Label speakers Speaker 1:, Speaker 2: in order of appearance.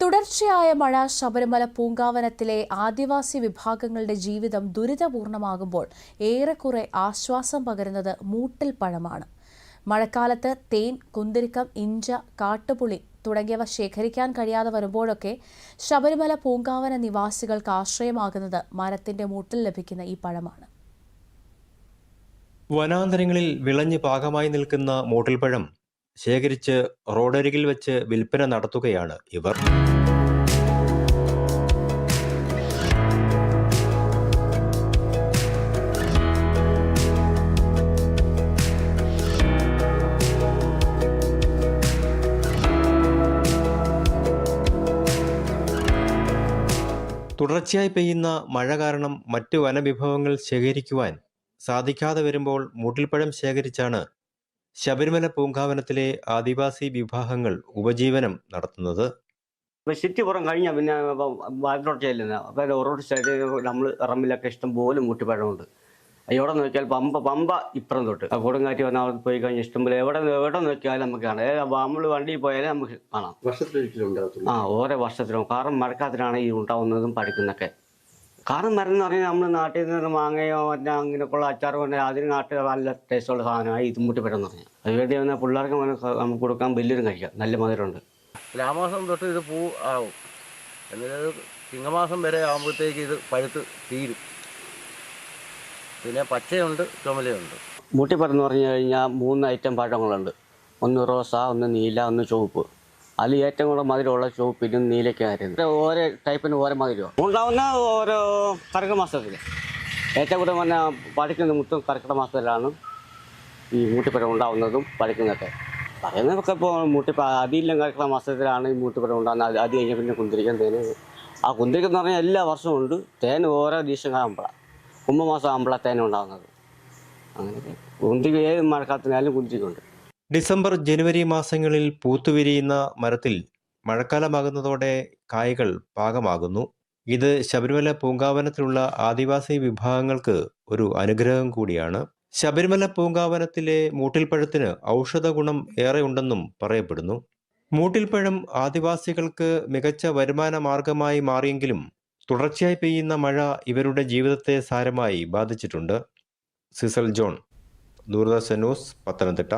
Speaker 1: തുടർച്ചയായ മഴ ശബരിമല പൂങ്കാവനത്തിലെ ആദിവാസി വിഭാഗങ്ങളുടെ ജീവിതം ദുരിതപൂർണമാകുമ്പോൾ ഏറെക്കുറെ ആശ്വാസം പകരുന്നത് മൂട്ടിൽ പഴമാണ്. മഴക്കാലത്ത് തേൻ, കുന്തിരിക്കം, ഇഞ്ച, കാട്ടുപുളി തുടങ്ങിയവ ശേഖരിക്കാൻ കഴിയാതെ വരുമ്പോഴൊക്കെ ശബരിമല പൂങ്കാവന നിവാസികൾക്ക് ആശ്രയമാകുന്നത് മരത്തിന്റെ മൂട്ടിൽ ലഭിക്കുന്ന ഈ പഴമാണ്.
Speaker 2: വനാന്തരങ്ങളിൽ വിളഞ്ഞ് പാകമായി നിൽക്കുന്ന മൂട്ടിൽപ്പഴം ശേഖരിച്ച് റോഡരികിൽ വെച്ച് വിൽപ്പന നടത്തുകയാണ് ഇവർ. തുടർച്ചയായി പെയ്യുന്ന മഴ കാരണം മറ്റു വനവിഭവങ്ങൾ ശേഖരിക്കുവാൻ സാധിക്കാതെ വരുമ്പോൾ മൂട്ടിൽപ്പഴം ശേഖരിച്ചാണ് ശബരിമല പൂങ്കാവനത്തിലെ ആദിവാസി വിഭാഗങ്ങൾ ഉപജീവനം നടത്തുന്നത്.
Speaker 3: ചുറ്റിപ്പുറം കഴിഞ്ഞാൽ പിന്നെ വലത്തോട്ട് ചെല്ലുന്ന അപ്പോൾ റോഡ് സൈഡിൽ നമ്മൾ റമ്മിലൊക്കെ ഇഷ്ടം പോലെ മൂട്ടിപ്പഴമുണ്ട്. എവിടെ നോക്കിയാൽ പമ്പ ഇപ്പുറം തൊട്ട് കൊടുങ്കാറ്റ് വന്നാൽ അവിടെ പോയി കഴിഞ്ഞാൽ ഇഷ്ടംപോലെ എവിടെ നോക്കിയാലും നമുക്ക് കാണാം. നമ്മൾ വണ്ടിയിൽ പോയാലും നമുക്ക് കാണാം. ഓരോ വർഷത്തിലും കാരണം മഴക്കാലത്തിലാണ് ഈ ഉണ്ടാവുന്നതും പഠിക്കുന്നതൊക്കെ. കാരണം മരം എന്ന് പറഞ്ഞാൽ നമ്മൾ നാട്ടിൽ നിന്ന് മാങ്ങയോ മറ്റേ അങ്ങനെയൊക്കെയുള്ള അച്ചാർ കൊണ്ട് അതിന് നാട്ടിൽ നല്ല ടേസ്റ്റുള്ള സാധനമായി ഇത് മൂട്ടിപ്പഴം എന്ന് പറഞ്ഞാൽ. അതുവേണ്ടി വന്നാൽ പിള്ളേർക്ക് നമുക്ക് കൊടുക്കാൻ വലിയൊരു കഴിക്കാം. നല്ല മധുരമുണ്ട്.
Speaker 4: ലാമാസം തൊട്ട് ഇത് പൂ ആവും, എന്നിട്ട് ചിങ്ങമാസം വരെ ആകുമ്പോഴത്തേക്ക് ഇത് പഴുത്ത് തീരും. പിന്നെ പച്ചയുണ്ട്, ചുമലയുണ്ട്.
Speaker 3: മൂട്ടിപ്പഴം എന്ന് പറഞ്ഞു കഴിഞ്ഞാൽ 3 ഐറ്റം പഴങ്ങളുണ്ട്. ഒന്ന് റോസ, ഒന്ന് നീല, ഒന്ന് ചുവപ്പ്. അതിൽ ഏറ്റവും കൂടുതൽ മധുരമുള്ള ചുവപ്പിനും നീലയ്ക്കായിരുന്നു. ഓരോ ടൈപ്പിന് ഓരോ മധുരമാണ് ഉണ്ടാവുന്ന ഓരോ കർക്കിടക മാസത്തിൽ. ഏറ്റവും കൂടുതൽ പറഞ്ഞാൽ പഴുക്കുന്ന മുത്തും കർക്കിടക മാസത്തിലാണ് ഈ മൂട്ടിപ്പഴം ഉണ്ടാവുന്നതും പഴുക്കുന്നതൊക്കെ. പറയുന്നതൊക്കെ ഇപ്പോൾ അതിലും കർക്കിടക മാസത്തിലാണ് ഈ മൂട്ടിപ്പഴം ഉണ്ടാകുന്നത്. അത് കഴിഞ്ഞാൽ പിന്നെ കുന്തിരിക്കം, തേന്. ആ കുന്തിരിക്കം എന്ന് പറഞ്ഞാൽ എല്ലാ വർഷവും ഉണ്ട്. തേൻ ഓരോ ദിവസം ആകുമ്പോഴാണ്, കുംഭമാസം ആകുമ്പോഴാണ് തേൻ ഉണ്ടാകുന്നത്. അങ്ങനെയൊക്കെ കുന്തിരിക്കം ഏത് മഴക്കാലത്തിനായാലും കുന്തിരിക്കുണ്ട്.
Speaker 2: ഡിസംബർ, ജനുവരി മാസങ്ങളിൽ പൂത്തുവിരിയുന്ന മരത്തിൽ മഴക്കാലമാകുന്നതോടെ കായ്കൾ പാകമാകുന്നു. ഇത് ശബരിമല പൂങ്കാവനത്തിലുള്ള ആദിവാസി വിഭാഗങ്ങൾക്ക് ഒരു അനുഗ്രഹം കൂടിയാണ്. ശബരിമല പൂങ്കാവനത്തിലെ മൂട്ടിൽപ്പഴത്തിന് ഔഷധ ഗുണം ഏറെ ഉണ്ടെന്നും പറയപ്പെടുന്നു. മൂട്ടിൽപ്പഴം ആദിവാസികൾക്ക് മികച്ച വരുമാന മാർഗമായി മാറിയെങ്കിലും തുടർച്ചയായി പെയ്യുന്ന മഴ ഇവരുടെ ജീവിതത്തെ സാരമായി ബാധിച്ചിട്ടുണ്ട്. സിസൽ ജോൺ, ദൂരദർശൻ ന്യൂസ്, പത്തനംതിട്ട.